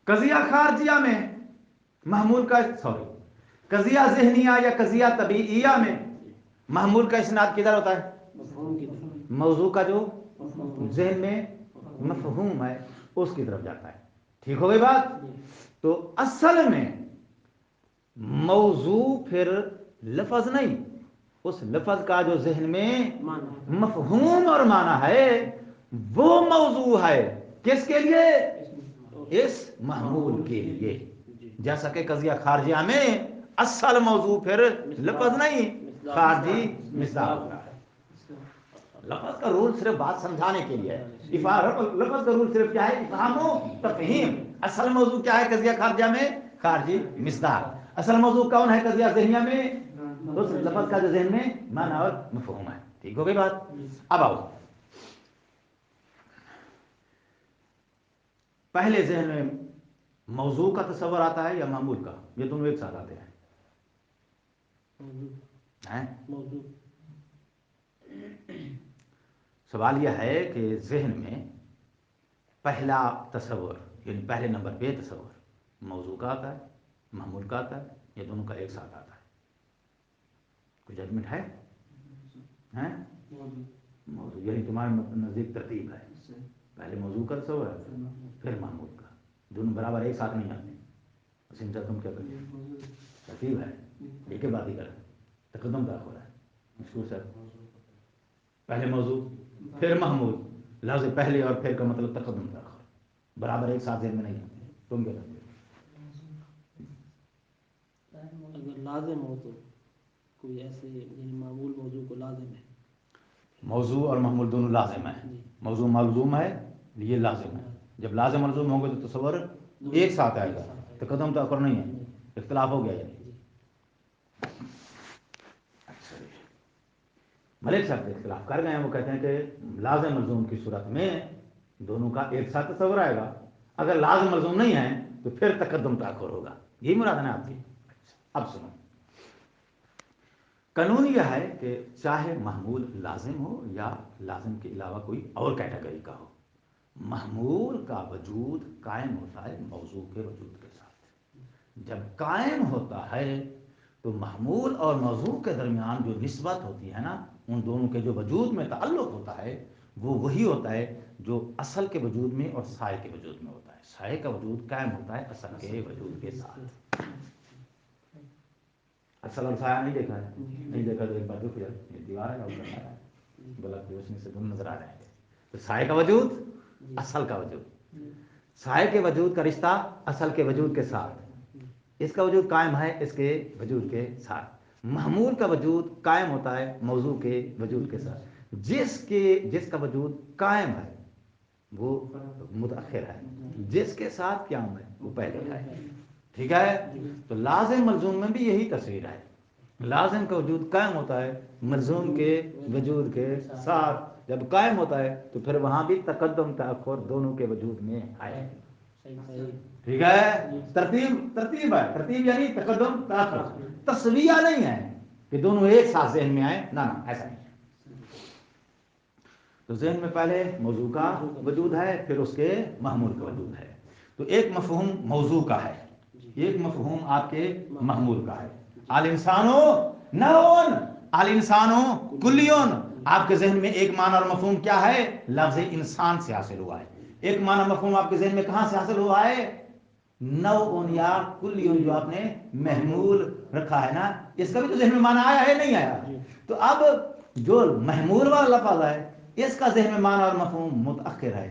Speaker 2: قضیہ خارجیہ میں محمول کا قضیہ ذہنیہ یا قضیہ طبیعیہ میں محمول کا اسناد کدھر ہوتا ہے؟ موضوع کا جو ذہن میں مفہوم ہے اس کی طرف جاتا ہے. ٹھیک ہو گئی بات؟ تو اصل میں موضوع پھر لفظ نہیں، اس لفظ کا جو ذہن میں مفہوم اور معنی ہے وہ موضوع ہے، کس کے لیے؟ اس محمول کے لیے۔ جیسا کہ قضیہ خارجیہ میں اصل موضوع پھر لفظ نہیں، خارجی مصداق ہوتا ہے۔ لفظ کا رول صرف بات سمجھانے کے لیے ہے، لفظ کا رول صرف کیا ہے؟ افہام و تفہیم۔ اصل موضوع کیا ہے قضیہ خارجیہ میں؟ خارجی مصداق۔ اصل موضوع کون ہے قضیہ ذہنیہ میں؟ اس لفظ کا جو ذہن میں معنی اور مفہوم ہے۔ ٹھیک ہو گئی بات؟ اب آؤ، پہلے ذہن میں موضوع کا تصور آتا ہے یا معمول کا؟ یہ دونوں ایک ساتھ آتے ہیں؟ سوال یہ ہے کہ ذہن میں پہلا تصور، یعنی پہلے نمبر پہ تصور موضوع کا آتا ہے، معمول کا آتا ہے، یہ دونوں کا ایک ساتھ آتا ہے؟ کوئی ججمنٹ ہے؟ موضوع یعنی تمہارے نزدیک ترتیب ہے، پہلے موضوع کا تصور ہے پھر معمول کا، دونوں برابر ایک ساتھ نہیں آتے۔ سمجھا تم کیا کرتے؟ ترتیب ہے، ایک ہی بات ہی کریں، تقدم تاخر ہے۔ مشکور سر، پہلے موضوع پھر محمول، لفظ پہلے اور پھر کا مطلب تقدم تاخر، برابر ایک ساتھ ذہن میں نہیں آتے۔ تم کیا کرتے؟
Speaker 3: اگر لازم ہو تو کوئی ایسے، یعنی معمول موضوع کو لازم ہے،
Speaker 2: موضوع اور محمول دونوں لازم ہے، موضوع ملزوم ہے، یہ لازم ہے۔ جب لازم ملزوم ہوں گے تو تصور ایک ساتھ آئے گا، تقدم تاخر نہیں ہے، اختلاف ہو گیا۔ یعنی ملک صاحب اختلاف کر گئے ہیں، وہ کہتے ہیں کہ لازم ملزوم کی صورت میں دونوں کا ایک ساتھ تصور آئے گا، اگر لازم ملزوم نہیں ہے تو پھر تقدم تاخر ہوگا۔ یہی مراد ہے آپ کی؟ اب سنو، قانون یہ ہے کہ چاہے محمول لازم ہو یا لازم کے علاوہ کوئی اور کیٹیگری کا ہو، محمول کا وجود قائم ہوتا ہے موضوع کے وجود کے ساتھ۔ جب قائم ہوتا ہے تو محمول اور موضوع کے درمیان جو نسبت ہوتی ہے نا، ان دونوں کے جو وجود میں تعلق ہوتا ہے وہ وہی ہوتا ہے جو اصل کے وجود میں اور سائے کے وجود میں ہوتا ہے۔ سائے کا وجود قائم ہوتا ہے اصل کے وجود کے ساتھ۔ اصل اور سایہ نہیں دیکھا ہے؟ نہیں دیکھا تو ایک بار دیکھو یار، یہ دیوار ہے اور بلب کی روشنی سے دونوں نظر آ رہے ہیں۔ تو سائے کا وجود، اصل کا وجود، سائے کے وجود کا رشتہ اصل کے وجود کے ساتھ، اس کا وجود قائم ہے اس کے وجود کے ساتھ۔ محمول کا وجود قائم ہوتا ہے موضوع کے وجود کے ساتھ، جس کا وجود قائم ہے وہ متأخر ہے، جس کے ساتھ قیام ہے وہ پہلے ہے۔ ٹھیک ہے؟ تو لازم ملزوم میں بھی یہی تصویر ہے، لازم کا وجود قائم ہوتا ہے ملزوم کے وجود کے ساتھ، جب قائم ہوتا ہے تو پھر وہاں بھی تقدم تاخر دونوں کے وجود میں آئے۔ ٹھیک ہے؟ ترتیب ہے، ترتیب یعنی تقدم تاخر، تسویہ نہیں ہے کہ دونوں ایک ساتھ ذہن میں آئے، نہ ایسا نہیں ہے۔ تو ذہن میں پہلے موضوع کا وجود ہے پھر اس کے محمول کا وجود ہے۔ تو ایک مفہوم موضوع کا ہے، ایک مفہوم آپ کے محمول کا ہے۔ الانسانو نون، الانسانو کلیون، آپ کے ذہن میں ایک معنی اور مفہوم کیا ہے؟ لفظ انسان سے حاصل ہوا ہے۔ ایک معنی مفہوم آپ کے ذہن میں کہاں سے حاصل ہوا ہے؟ نوعن یا کلیون، جو آپ نے محمول رکھا ہے نا، اس کا بھی تو ذہن میں معنی آیا ہے نہیں آیا؟ تو اب جو محمول والا لفظ ہے اس کا ذہن میں معنی اور مفہوم متأخر ہے،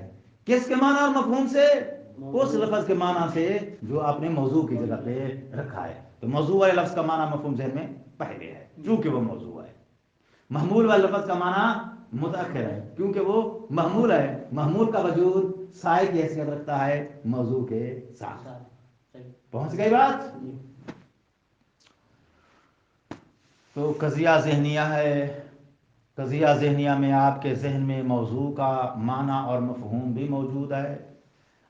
Speaker 2: کس کے معنی اور مفہوم سے؟ اس لفظ کے معنی سے جو آپ نے موضوع کی جگہ پہ رکھا ہے۔ تو موضوع والے لفظ کا معنی مفہوم ذہن میں پہلے ہے کیونکہ وہ موضوع ہے، محمول والے لفظ کا معنی متأخر ہے کیونکہ وہ محمول ہے۔ محمول کا وجود سائے کی حیثیت رکھتا ہے موضوع کے ساتھ۔ پہنچ گئی بات؟ تو قضیہ ذہنیہ ہے، قضیہ ذہنیہ میں آپ کے ذہن میں موضوع کا معنی اور مفہوم بھی موجود ہے،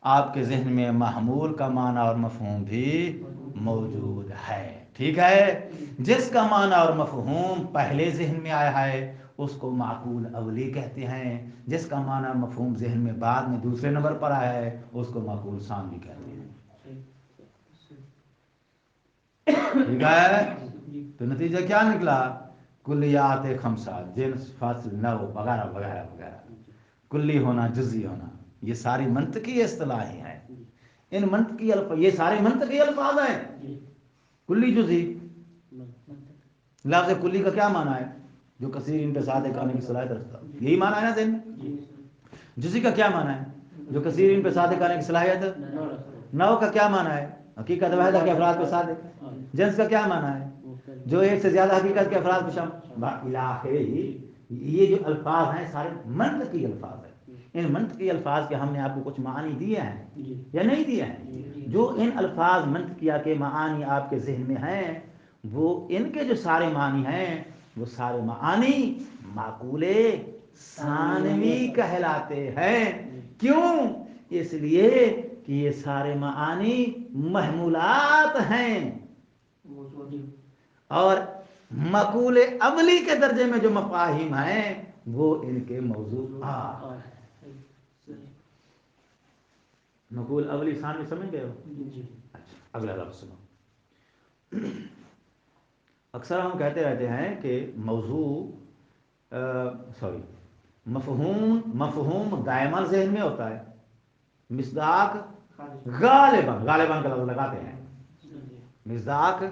Speaker 2: آپ کے ذہن میں محمول کا معنی اور مفہوم بھی موجود ہے۔ ٹھیک ہے؟ جس کا معنی اور مفہوم پہلے ذہن میں آیا ہے اس کو معقول اولی کہتے ہیں، جس کا معنی اور مفہوم ذہن میں بعد میں دوسرے نمبر پر آیا ہے اس کو معقول ثانی کہتے ہیں۔ ٹھیک ہے؟ تو نتیجہ کیا نکلا؟ کلیات خمسہ، جنس، فصل، نوع وغیرہ وغیرہ وغیرہ، کلی ہونا، جزئی ہونا، یہ ساری منطقی اصطلاحیں ہیں۔ ان منطقی یہ سارے منطقی الفاظ ہیں، کلی جزئی، لفظ کلی کا کیا معنی ہے؟ جو کثیر ان پہ سادے کرنے کی صلاحیت رکھتا ہے، یہی معنی ہے نا ذہن میں؟ جزئی کا کیا معنی ہے؟ جو کثیر ان پہ سادے کرنے کی صلاحیت۔ نو کا کیا معنی ہے؟ حقیقت واحدہ کے افراد پہ سادے۔ جنس کا کیا معنی ہے؟ جو ایک سے زیادہ حقیقت کے افراد پہ شامل۔ علاقے یہ جو الفاظ ہیں سارے منطقی الفاظ ہیں۔ ان منطقی الفاظ کے ہم نے آپ کو کچھ معانی دیے ہیں یا نہیں دیے ہیں؟ جو ان الفاظ منطقیہ کے معانی آپ کے ذہن میں ہیں، وہ ان کے جو سارے معنی ہیں وہ سارے معانی معقول ثانوی کہلاتے ہیں۔ کیوں؟ اس لیے کہ یہ سارے معانی محمولات ہیں، اور مقول اولی کے درجے میں جو مفاہیم ہیں وہ ان کے موضوعات ہیں۔ مقول اولی ثانوی سمجھ گئے ہو؟ اچھا اگلا لفظ سنو۔ اکثر ہم کہتے رہتے ہیں کہ موضوع مفہوم دائما ذہن میں ہوتا ہے، مصداق غالباً کا لفظ لگاتے ہیں، مصداق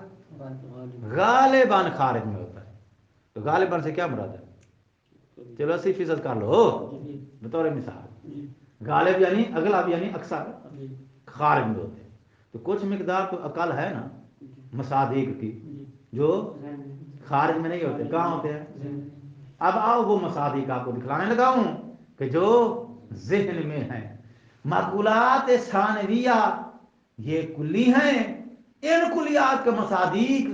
Speaker 2: غالباً خارج میں ہوتا ہے۔ تو غالباً سے کیا مراد ہے؟ چلو 80% کر لو بطور مثال۔ غالب یعنی اغلب یعنی اکثر خارج میں ہوتے ہیں۔ تو کچھ مقدار تو اقل ہے نا مصادیق کی جو خارج میں نہیں ہوتے، کہاں ہوتے ہیں؟ اب آؤ وہ مصادیق آپ کو دکھلانے لگا ہوں کہ جو ذہن میں ہیں۔ معقولات ثانویہ یہ کلی ہیں، ان کلیات کے مصادیق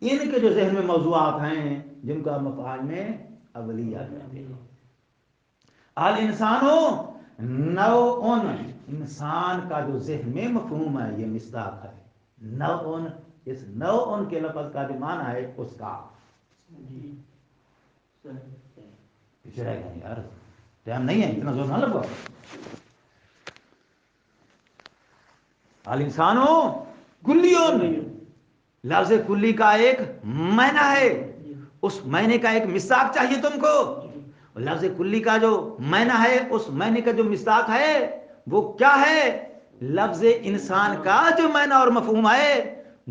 Speaker 2: ان کے جو ذہن میں موضوعات ہیں جن کا مفاہیم میں اولیہ کہتے ہیں۔ الانسانو نوعن، انسان کا جو ذہن میں مفہوم ہے یہ مصداق ہے۔ نوعن، اس نوعن کے لفظ کا جو معنی ہے اس کا پیچھے رہ گئے یار، ٹائم نہیں ہے، اتنا زور نہ لگو۔ الانسانو کلیون، لفظ کلی کا ایک معنی ہے، اس معنی کا ایک مصداق چاہیے تم کو۔ لفظ کلی کا جو معنی ہے اس معنی کا جو مصداق ہے وہ کیا ہے؟ لفظ انسان کا جو معنی اور مفہوم ہے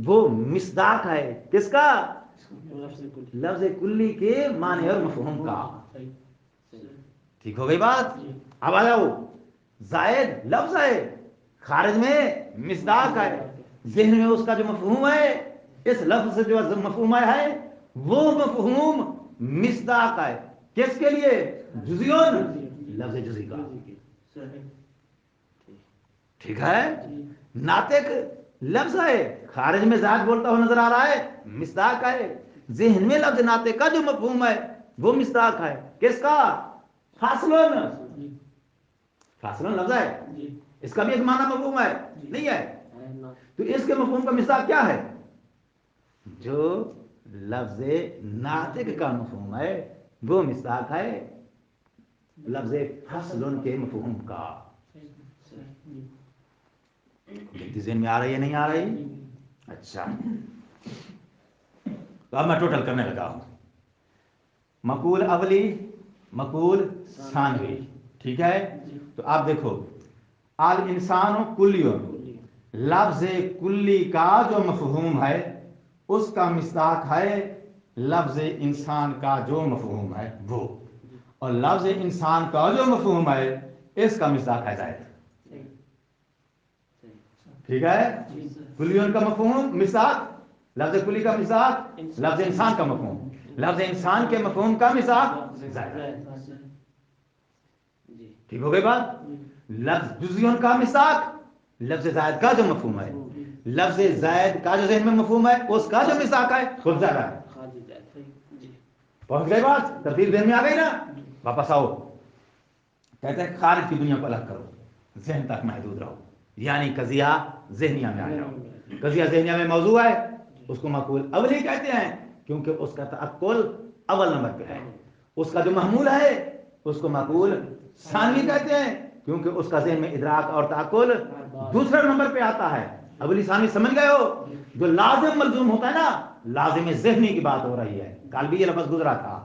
Speaker 2: وہ مصداق ہے، کس کا؟ لفظ کلی کے معنی اور مفہوم کا۔ ٹھیک ہو گئی بات؟ اب آ جاؤ، زائد لفظ ہے، خارج میں مصداق ہے، ذہن میں اس کا جو مفہوم ہے، اس لفظ سے جو مفہوم ہے وہ مفہوم مصداق ہے، کس کے لیے؟ جزیون، لفظ جزئی کا۔ ٹھیک ہے؟ ناطق لفظ ہے، خارج میں ذات بولتا ہوا نظر آ رہا ہے، مصداق ہے، ذہن میں لفظ ناطق کا جو مفہوم ہے وہ مصداق ہے، کس کا؟ فاصلن، فاصلن لفظ ہے، اس کا بھی ایک معنی مفہوم ہے نہیں ہے؟ تو اس کے مفہوم کا مصداق کیا ہے؟ جو لفظ ناطق کا مفہوم ہے وہ مصداق ہے لفظ فصل کے مفہوم کا۔ جلدی ذہن میں آ رہی ہے نہیں آ رہی؟ اچھا، تو اب میں ٹوٹل کرنے لگا ہوں۔ مقول اولی، مقول ثانوی، ٹھیک ہے؟ تو آپ دیکھو، الانسان کلیون، لفظ کلی کا جو مفہوم ہے اس کا مصداق ہے لفظ انسان کا جو مفہوم ہے وہ، اور لفظ انسان کا جو مفہوم ہے اس کا مصداق ہے زائد۔ ٹھیک ہے؟ کلیون کا مفہوم مصداق، لفظ کلی کا مصداق لفظ انسان کا مفہوم، لفظ انسان کے مفہوم کا مصداق زائد۔ ٹھیک ہو گئی بات؟ لفظ جزیون کا مصداق لفظ زائد کا جو مفہوم ہے، لفظ زائد کا جو ذہن میں مفہوم ہے اس کا جو مصداق ہے خود زائد ہے۔ پہنچ گئی بات؟ ترتیب ذہن میں آ گئی نا؟ واپس آؤ، کہتے ہیں خارج کی دنیا کو الگ کرو، ذہن تک محدود رہو، یعنی قضیہ ذہنیہ میں آ جاؤ۔ قضیہ ذہنیہ میں موضوع ہے اس کو مقول اولی کہتے ہیں کیونکہ اس کا تعقل اول نمبر پہ ہے، اس کا جو محمول ہے اس کو مقول ثانوی کہتے ہیں کیونکہ اس کا ذہن میں ادراک اور تعقل دوسرے نمبر پہ آتا ہے۔ اولی ثانوی سمجھ گئے ہو؟ جو لازم ملزوم ہوتا ہے نا، لازم ذہنی کی بات ہو رہی ہے، کل بھی یہ لفظ گزرا تھا،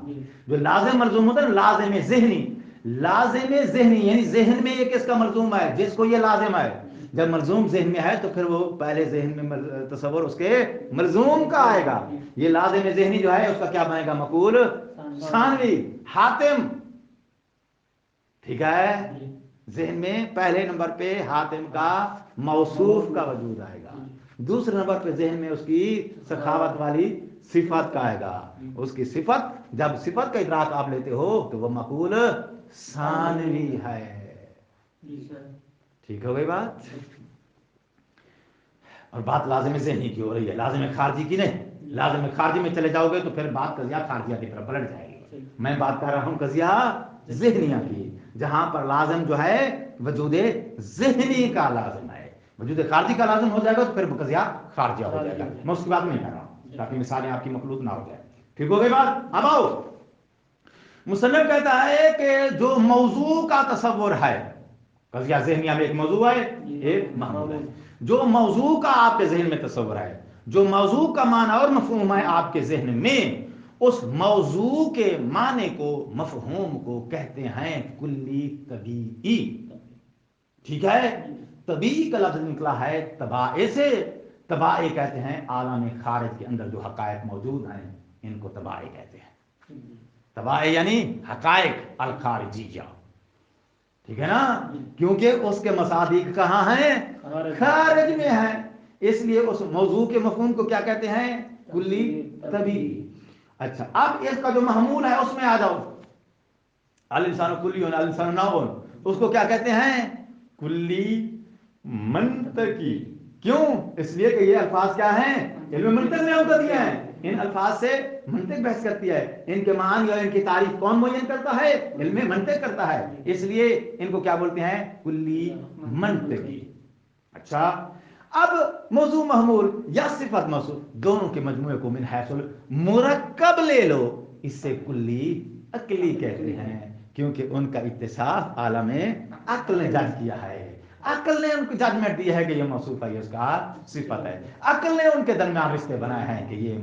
Speaker 2: جو لازم ملزوم ہوتا ہے نا، لازم ذہنی، لازم ذہنی یعنی ذہن میں یہ کس کا ملزوم ہے؟ جس کو یہ لازم ہے، جب ملزوم ذہن میں ہے تو پھر وہ پہلے ذہن میں تصور اس کے ملزوم کا آئے گا. یہ لازم ذہنی جو ہے اس کا کیا بنے گا؟ مقول ثانوی. حاتم، ٹھیک ہے، ذہن میں پہلے نمبر پہ حاتم کا موصوف کا وجود آئے گا. دوسرے نمبر پہ ذہن میں اس کی سخاوت والی صفت کا آئے گا. اس کی صفت، جب صفت کا ادراک آپ لیتے ہو تو وہ مقول ثانوی ہے. ٹھیک ہو گئی بات؟ اور بات لازم ذہنی کی ہو رہی ہے، لازم خارجی کی نہیں. لازم خارجی میں چلے جاؤ گے تو پھر بات قضیہ خارجیہ کی طرف پلٹ جائے گی. میں بات کر رہا ہوں قضیہ ذہنیہ کی، جہاں پر لازم جو ہے وجود ذہنی کا لازم ہے. وجود خارجی کا لازم ہو جائے گا تو پھر قضیہ خارجیہ ہو جائے گا. میں اس کی بات نہیں کر رہا ہوں تاکہ مثالیں آپ کی مخلوط نہ ہو جائے. ٹھیک ہو گئی بات؟ اب آؤ، مصنف کہتا ہے کہ جو موضوع کا تصور ہے، قضیہ ذہنیہ میں ایک موضوع ہے، ایک محمول ہے. جو موضوع کا آپ کے ذہن میں تصور ہے، جو موضوع کا معنی اور مفہوم ہے آپ کے ذہن میں، اس موضوع کے معنی کو، مفہوم کو کہتے ہیں کلی طبیعی. ٹھیک ہے؟ طبیعی کا لفظ نکلا ہے طبائع سے. طبائع کہتے ہیں عالم خارج کے اندر جو حقائق موجود ہیں ان کو طبائع کہتے ہیں. طبائع یعنی حقائق الخارجیہ. ٹھیک ہے نا؟ کیونکہ اس کے مصادیق کہاں ہیں؟ خارج میں ہیں. اس لیے اس موضوع کے مفہوم کو کیا کہتے ہیں؟ کلی طبیعی. اچھا، اب اس کا جو محمول ہے اس میں آ جاؤ. الانسان کلی الانسان ناون، اس کو کیا کہتے ہیں؟ کلی منطقی. کیوں؟ اس لیے کہ یہ الفاظ کیا ہیں؟ علم منطق میں ہوتا دیا ہے. ان الفاظ سے منطق بحث کرتی ہے. ان کے معنی اور ان کی تعریف کون معین کرتا ہے؟ علم منطق کرتا ہے. اس لیے ان کو کیا بولتے ہیں؟ کلی منطقی. اچھا، اب موضوع محمول یا صفت موصوف دونوں کے مجموعے کو من حیث المرکب لے لو، اس سے کلی عقلی کہتے ہیں، کیونکہ ان کا اتصاف عالم عقل نے جج کیا ہے. عقل نے ان کو ججمنٹ دی ہے کہ یہ موصوف ہے، یہ اس کا صفت ہے. عقل نے ان کے درمیان رشتے بنائے ہیں کہ یہ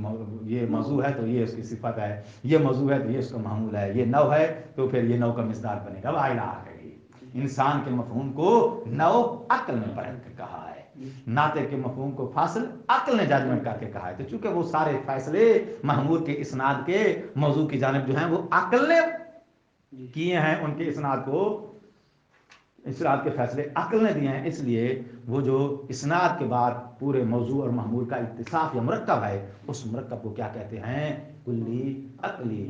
Speaker 2: موضوع ہے تو یہ اس کی صفت ہے، یہ موضوع ہے تو یہ اس کا محمول ہے، یہ نو ہے تو پھر یہ نو کا مصداق بنے گا. وائلہ ہے. انسان کے مفہوم کو نو عقل نے پرکھ کے کہا ہے، ناطق کے مفہوم کو فاصل عقل نے ججمنٹ کر کے کہا ہے. تو چونکہ وہ سارے فیصلے محمول کے اسناد کے موضوع کی جانب جو ہیں وہ عقل نے کیے ہیں، ان کے اسناد کے فیصلے عقل نے دیے ہیں. اس لیے وہ جو اسناد کے بعد پورے موضوع اور محمول کا اتصاف یا مرکب ہے، اس مرکب کو کیا کہتے ہیں؟ کلی عقلی.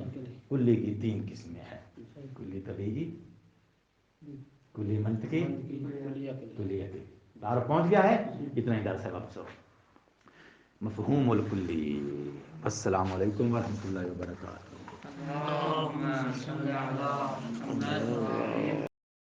Speaker 2: کلی کی 3 قسمیں ہیں: کلی طبیعی، کلی منطقی، کلی عقلی. تعارف پہنچ گیا ہے؟ اتنا ہی درس ہے. واپس مفہوم الکلی. السلام علیکم ورحمۃ اللہ وبرکاتہ.